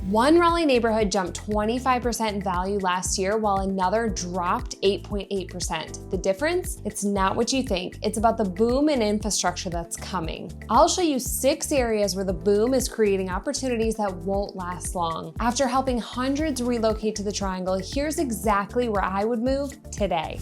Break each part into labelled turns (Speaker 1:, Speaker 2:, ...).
Speaker 1: One Raleigh neighborhood jumped 25% in value last year, while another dropped 8.8%. The difference? It's not what you think. It's about the boom in infrastructure that's coming. I'll show you 6 areas where the boom is creating opportunities that won't last long. After helping hundreds relocate to the Triangle, here's exactly where I would move today.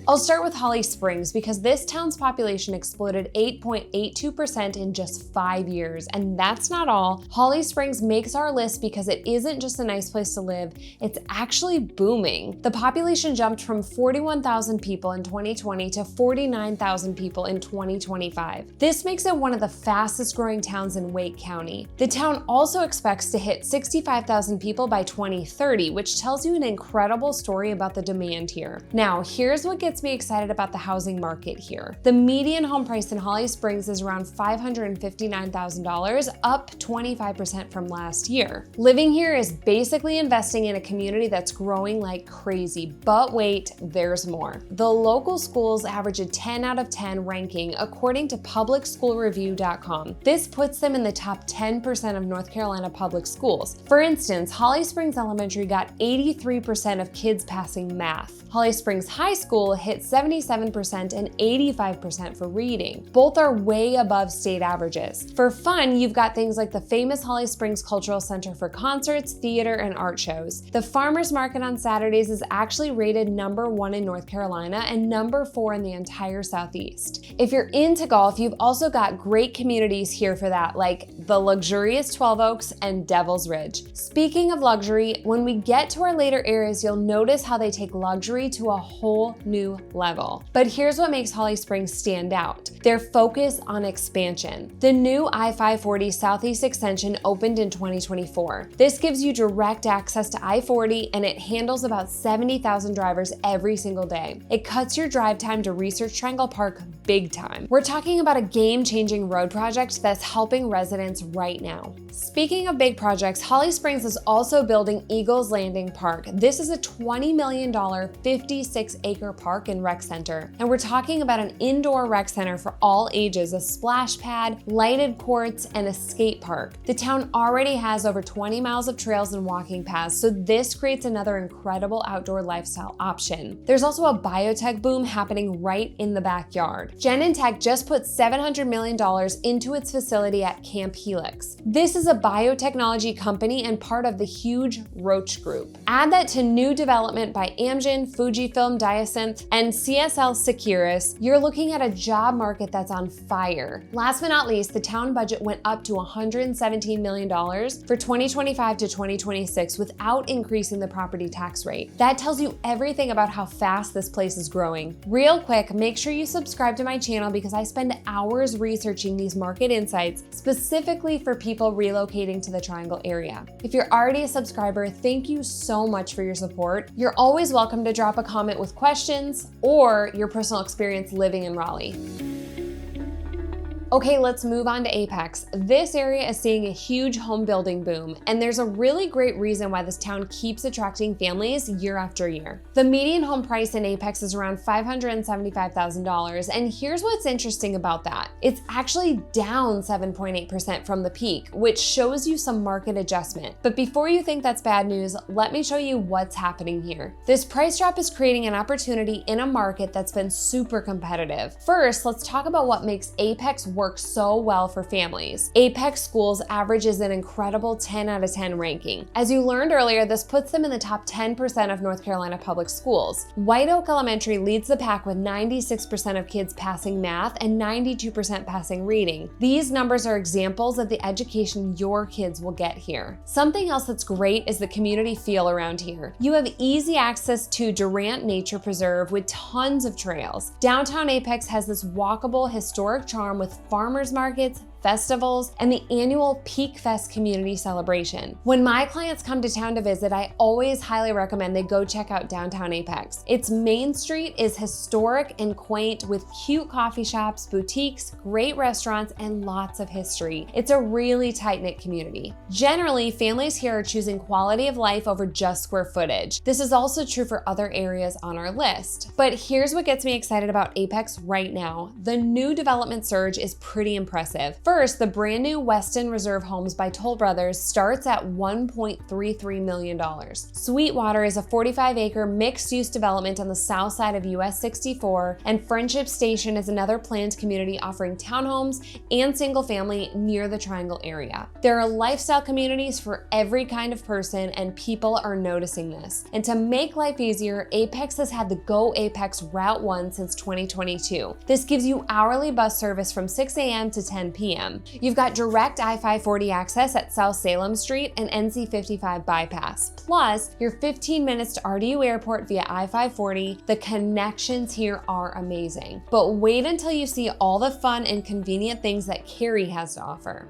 Speaker 1: I'll start with Holly Springs because this town's population exploded 8.82% in just 5 years. And that's not all. Holly Springs makes our list because it isn't just a nice place to live, it's actually booming. The population jumped from 41,000 people in 2020 to 49,000 people in 2025. This makes it one of the fastest growing towns in Wake County. The town also expects to hit 65,000 people by 2030, which tells you an incredible story about the demand here. Now, here's what gets me excited about the housing market here. The median home price in Holly Springs is around $559,000, up 25% from last year. Living here is basically investing in a community that's growing like crazy. But wait, there's more. The local schools average a 10 out of 10 ranking according to publicschoolreview.com. This puts them in the top 10% of North Carolina public schools. For instance, Holly Springs Elementary got 83% of kids passing math. Holly Springs High School hit 77% and 85% for reading. Both are way above state averages. For fun, you've got things like the famous Holly Springs Cultural Center for concerts, theater, and art shows. The Farmers Market on Saturdays is actually rated #1 in North Carolina and #4 in the entire Southeast. If you're into golf, you've also got great communities here for that, like the luxurious 12 Oaks and Devil's Ridge. Speaking of luxury, when we get to our later areas, you'll notice how they take luxury to a whole new level. But here's what makes Holly Springs stand out: their focus on expansion. The new I-540 Southeast Extension opened in 2024. This gives you direct access to I-40 and it handles about 70,000 drivers every single day. It cuts your drive time to Research Triangle Park big time. We're talking about a game-changing road project that's helping residents right now. Speaking of big projects, Holly Springs is also building Eagles Landing Park. This is a $20 million 56-acre park and rec center. And we're talking about an indoor rec center for all ages, a splash pad, lighted courts, and a skate park. The town already has over 20 miles of trails and walking paths, so this creates another incredible outdoor lifestyle option. There's also a biotech boom happening right in the backyard. Genentech just put $700 million into its facility at Camp Helix. This is a biotechnology company and part of the huge Roche Group. Add that to new development by Amgen, Fujifilm Diosynth, and CSL Seqirus, you're looking at a job market that's on fire. Last but not least, the town budget went up to $117 million for 2025 to 2026 without increasing the property tax rate. That tells you everything about how fast this place is growing. Real quick, make sure you subscribe to my channel because I spend hours researching these market insights specifically for people relocating to the Triangle area. If you're already a subscriber, thank you so much for your support. You're always welcome to drop a comment with questions or your personal experience living in Raleigh. Okay, let's move on to Apex. This area is seeing a huge home building boom, and there's a really great reason why this town keeps attracting families year after year. The median home price in Apex is around $575,000, and here's what's interesting about that. It's actually down 7.8% from the peak, which shows you some market adjustment. But before you think that's bad news, let me show you what's happening here. This price drop is creating an opportunity in a market that's been super competitive. First, let's talk about what makes Apex work so well for families. Apex Schools averages an incredible 10 out of 10 ranking. As you learned earlier, this puts them in the top 10% of North Carolina public schools. White Oak Elementary leads the pack with 96% of kids passing math and 92% passing reading. These numbers are examples of the education your kids will get here. Something else that's great is the community feel around here. You have easy access to Durham Nature Preserve with tons of trails. Downtown Apex has this walkable, historic charm with farmers markets, festivals, and the annual Peak Fest community celebration. When my clients come to town to visit, I always highly recommend they go check out downtown Apex. Its main street is historic and quaint with cute coffee shops, boutiques, great restaurants, and lots of history. It's a really tight-knit community. Generally, families here are choosing quality of life over just square footage. This is also true for other areas on our list. But here's what gets me excited about Apex right now. The new development surge is pretty impressive. First, the brand new Weston Reserve Homes by Toll Brothers starts at $1.33 million. Sweetwater is a 45-acre mixed-use development on the south side of US 64, and Friendship Station is another planned community offering townhomes and single-family near the Triangle area. There are lifestyle communities for every kind of person, and people are noticing this. And to make life easier, Apex has had the Go Apex Route 1 since 2022. This gives you hourly bus service from 6 a.m. to 10 p.m. You've got direct I-540 access at South Salem Street and NC-55 bypass. Plus, you're 15 minutes to RDU Airport via I-540. The connections here are amazing. But wait until you see all the fun and convenient things that Cary has to offer.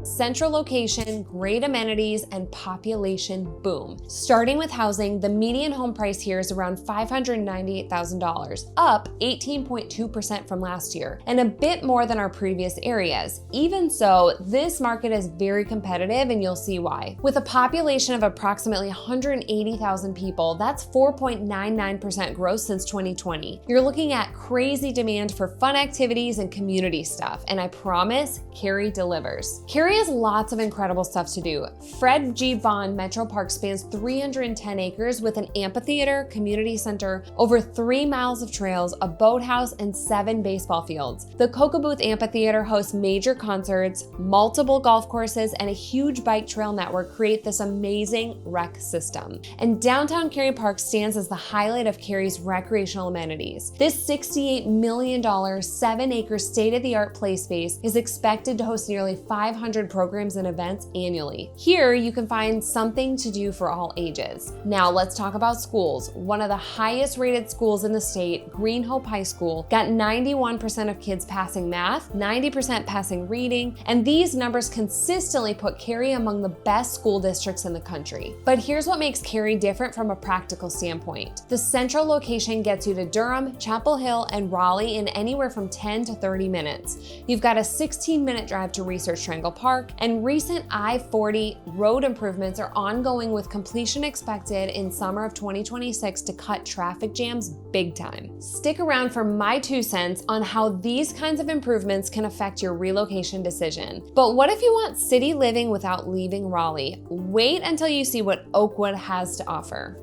Speaker 1: Central location, great amenities, and population boom. Starting with housing, the median home price here is around $598,000, up 18.2% from last year, and a bit more than our previous areas. Even so, this market is very competitive, and you'll see why. With a population of approximately 180,000 people, that's 4.99% growth since 2020. You're looking at crazy demand for fun activities and community stuff, and I promise, Cary delivers. Cary has lots of incredible stuff to do. Fred G. Bond Metro Park spans 310 acres with an amphitheater, community center, over 3 miles of trails, a boathouse, and 7 baseball fields. The Cocoa Amphitheater hosts major concerts, multiple golf courses, and a huge bike trail network create this amazing rec system. And downtown Cary Park stands as the highlight of Cary's recreational amenities. This $68 million, 7-acre state-of-the-art play space is expected to host nearly 500 programs and events annually. Here, you can find something to do for all ages. Now, let's talk about schools. One of the highest rated schools in the state, Green Hope High School, got 91% of kids passing math, 90% passing reading, and these numbers consistently put Cary among the best school districts in the country. But here's what makes Cary different from a practical standpoint. The central location gets you to Durham, Chapel Hill, and Raleigh in anywhere from 10 to 30 minutes. You've got a 16-minute drive to Research Triangle Park, and recent I-40 road improvements are ongoing with completion expected in summer of 2026 to cut traffic jams big time. Stick around for my 2 cents on how these kinds of improvements can affect your relocation decision. But what if you want city living without leaving Raleigh? Wait until you see what Oakwood has to offer.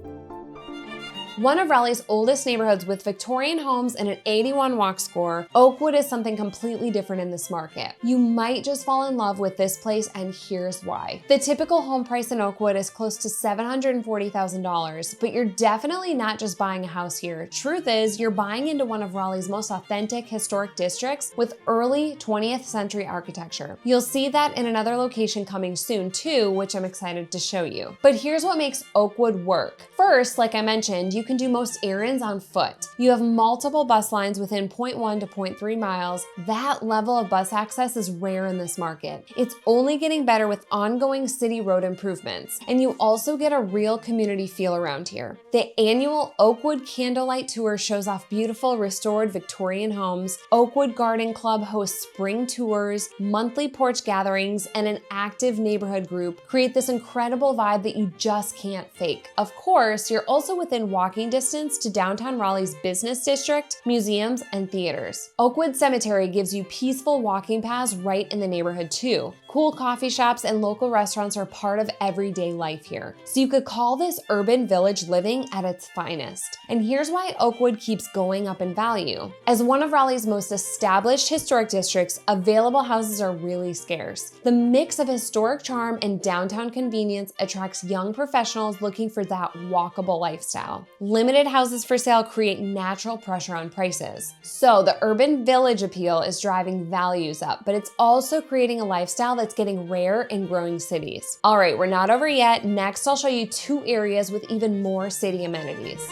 Speaker 1: One of Raleigh's oldest neighborhoods with Victorian homes and an 81 walk score, Oakwood is something completely different in this market. You might just fall in love with this place, and here's why. The typical home price in Oakwood is close to $740,000, but you're definitely not just buying a house here. Truth is, you're buying into one of Raleigh's most authentic historic districts with early 20th century architecture. You'll see that in another location coming soon too, which I'm excited to show you. But here's what makes Oakwood work. First, like I mentioned, you can do most errands on foot. You have multiple bus lines within 0.1 to 0.3 miles. That level of bus access is rare in this market. It's only getting better with ongoing city road improvements. And you also get a real community feel around here. The annual Oakwood Candlelight Tour shows off beautiful restored Victorian homes. Oakwood Garden Club hosts spring tours, monthly porch gatherings, and an active neighborhood group create this incredible vibe that you just can't fake. Of course, you're also within walking distance to downtown Raleigh's business district, museums, and theaters. Oakwood Cemetery gives you peaceful walking paths right in the neighborhood too. Cool coffee shops and local restaurants are part of everyday life here. So you could call this urban village living at its finest. And here's why Oakwood keeps going up in value. As one of Raleigh's most established historic districts, available houses are really scarce. The mix of historic charm and downtown convenience attracts young professionals looking for that walkable lifestyle. Limited houses for sale create natural pressure on prices. So the urban village appeal is driving values up, but it's also creating a lifestyle that's getting rare in growing cities. All right, we're not over yet. Next, I'll show you 2 areas with even more city amenities.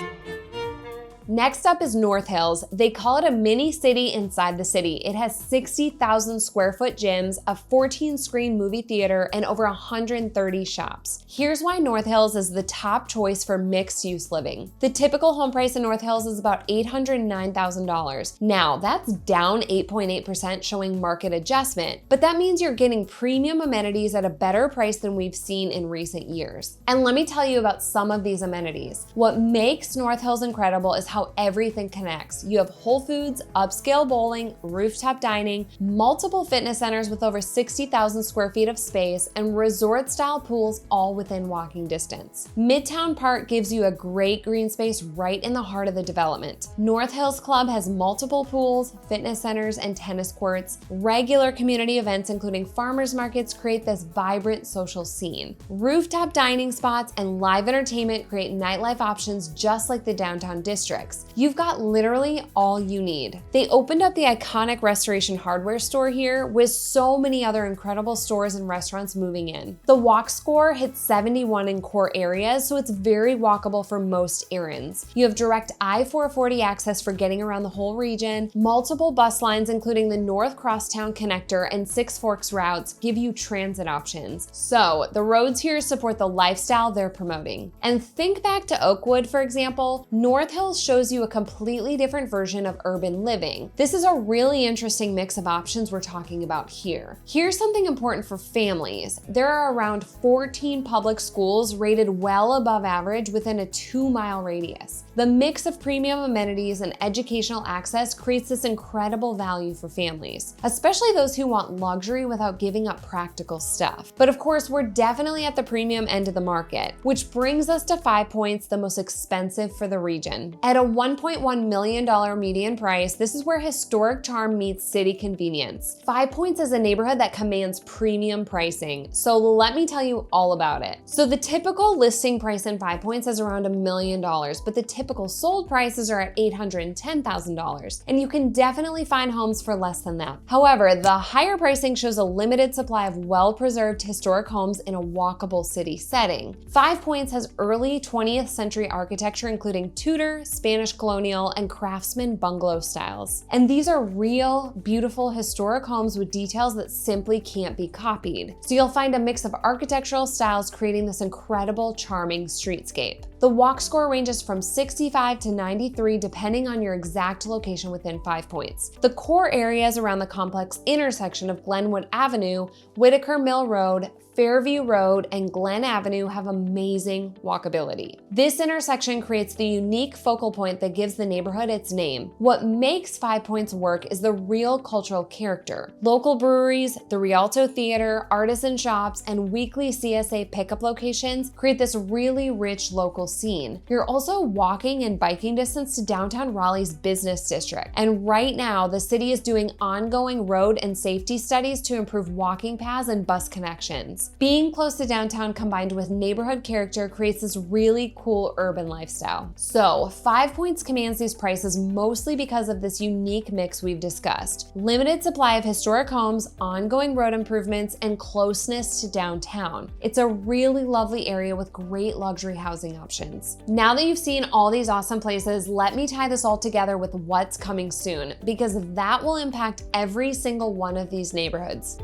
Speaker 1: Next up is North Hills. They call it a mini city inside the city. It has 60,000 square foot gyms, a 14-screen movie theater, and over 130 shops. Here's why North Hills is the top choice for mixed-use living. The typical home price in North Hills is about $809,000. Now, that's down 8.8%, showing market adjustment, but that means you're getting premium amenities at a better price than we've seen in recent years. And let me tell you about some of these amenities. What makes North Hills incredible is how how everything connects. You have Whole Foods, upscale bowling, rooftop dining, multiple fitness centers with over 60,000 square feet of space, and resort-style pools all within walking distance. Midtown Park gives you a great green space right in the heart of the development. North Hills Club has multiple pools, fitness centers, and tennis courts. Regular community events, including farmers markets, create this vibrant social scene. Rooftop dining spots and live entertainment create nightlife options just like the downtown districts. You've got literally all you need. They opened up the iconic Restoration Hardware store here, with so many other incredible stores and restaurants moving in. The walk score hits 71 in core areas, so it's very walkable for most errands. You have direct I-440 access for getting around the whole region. Multiple bus lines, including the North Crosstown Connector and Six Forks routes, give you transit options. So the roads here support the lifestyle they're promoting. And think back to Oakwood, for example. North Hills shows you a completely different version of urban living. This is a really interesting mix of options we're talking about here. Here's something important for families. There are around 14 public schools rated well above average within a 2-mile radius. The mix of premium amenities and educational access creates this incredible value for families, especially those who want luxury without giving up practical stuff. But of course, we're definitely at the premium end of the market, which brings us to 5 Points, the most expensive for the region. At a $1.1 million median price, this is where historic charm meets city convenience. 5 Points is a neighborhood that commands premium pricing, so let me tell you all about it. So the typical listing price in 5 Points is around $1 million, but the typical sold prices are at $810,000, and you can definitely find homes for less than that. However, the higher pricing shows a limited supply of well-preserved historic homes in a walkable city setting. 5 Points has early 20th century architecture, including Tudor, Spanish colonial, and craftsman bungalow styles. And these are real, beautiful historic homes with details that simply can't be copied. So you'll find a mix of architectural styles creating this incredible, charming streetscape. The walk score ranges from 65 to 93 depending on your exact location within 5 Points. The core areas around the complex intersection of Glenwood Avenue, Whitaker Mill Road, Fairview Road, and Glen Avenue have amazing walkability. This intersection creates the unique focal point that gives the neighborhood its name. What makes 5 Points work is the real cultural character. Local breweries, the Rialto Theater, artisan shops, and weekly CSA pickup locations create this really rich local scene. You're also walking and biking distance to downtown Raleigh's business district. And right now, the city is doing ongoing road and safety studies to improve walking paths and bus connections. Being close to downtown combined with neighborhood character creates this really cool urban lifestyle. So 5 Points commands these prices mostly because of this unique mix we've discussed. Limited supply of historic homes, ongoing road improvements, and closeness to downtown. It's a really lovely area with great luxury housing options. Now that you've seen all these awesome places, let me tie this all together with what's coming soon, because that will impact every single one of these neighborhoods.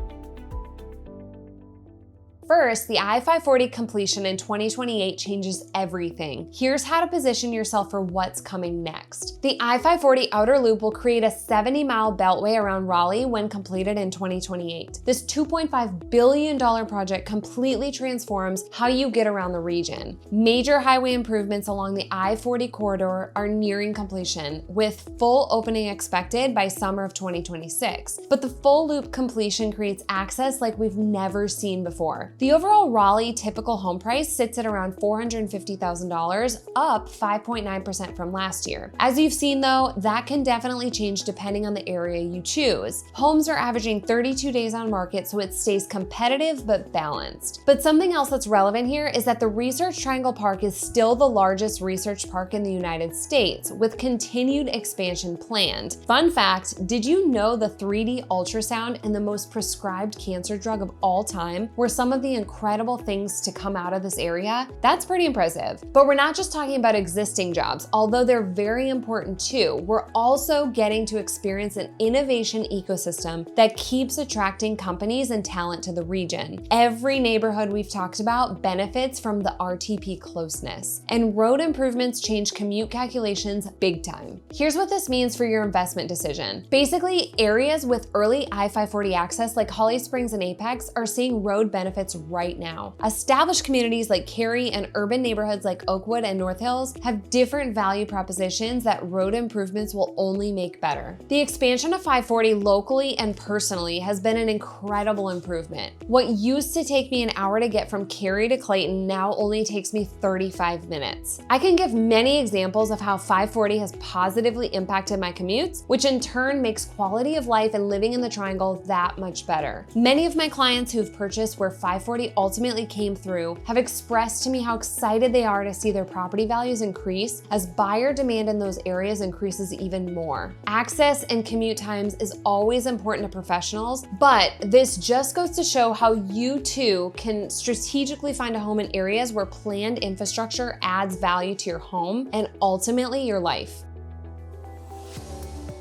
Speaker 1: First, the I-540 completion in 2028 changes everything. Here's how to position yourself for what's coming next. The I-540 outer loop will create a 70-mile beltway around Raleigh when completed in 2028. This $2.5 billion project completely transforms how you get around the region. Major highway improvements along the I-40 corridor are nearing completion, with full opening expected by summer of 2026. But the full loop completion creates access like we've never seen before. The overall Raleigh typical home price sits at around $450,000, up 5.9% from last year. As you've seen though, that can definitely change depending on the area you choose. Homes are averaging 32 days on market, so it stays competitive but balanced. But something else that's relevant here is that the Research Triangle Park is still the largest research park in the United States, with continued expansion planned. Fun fact, did you know the 3D ultrasound and the most prescribed cancer drug of all time were some of the incredible things to come out of this area? That's pretty impressive. But we're not just talking about existing jobs, although they're very important too. We're also getting to experience an innovation ecosystem that keeps attracting companies and talent to the region. Every neighborhood we've talked about benefits from the RTP closeness, and road improvements change commute calculations big time. Here's what this means for your investment decision. Basically, areas with early I-540 access like Holly Springs and Apex are seeing road benefits assets right now. Established communities like Cary and urban neighborhoods like Oakwood and North Hills have different value propositions that road improvements will only make better. The expansion of 540 locally and personally has been an incredible improvement. What used to take me an hour to get from Cary to Clayton now only takes me 35 minutes. I can give many examples of how 540 has positively impacted my commutes, which in turn makes quality of life and living in the Triangle that much better. Many of my clients who've purchased where 540 ultimately came through have expressed to me how excited they are to see their property values increase as buyer demand in those areas increases even more. Access and commute times is always important to professionals, but this just goes to show how you too can strategically find a home in areas where planned infrastructure adds value to your home and ultimately your life.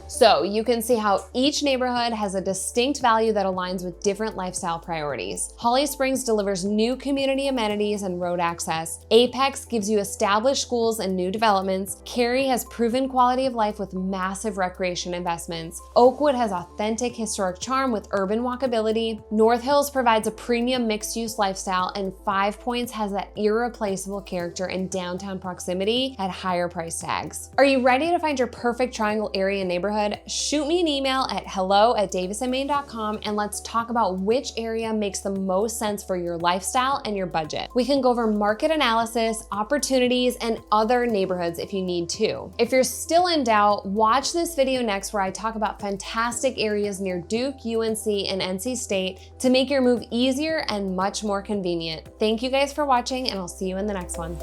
Speaker 1: So you can see how each neighborhood has a distinct value that aligns with different lifestyle priorities. Holly Springs delivers new community amenities and road access. Apex gives you established schools and new developments. Cary has proven quality of life with massive recreation investments. Oakwood has authentic historic charm with urban walkability. North Hills provides a premium mixed-use lifestyle, and 5 Points has that irreplaceable character and downtown proximity at higher price tags. Are you ready to find your perfect Triangle area neighborhood? Shoot me an email at hello@davisandmaine.com and let's talk about which area makes the most sense for your lifestyle and your budget. We can go over market analysis, opportunities, and other neighborhoods if you need to. If you're still in doubt, watch this video next where I talk about fantastic areas near Duke, UNC, and NC State to make your move easier and much more convenient. Thank you guys for watching, and I'll see you in the next one.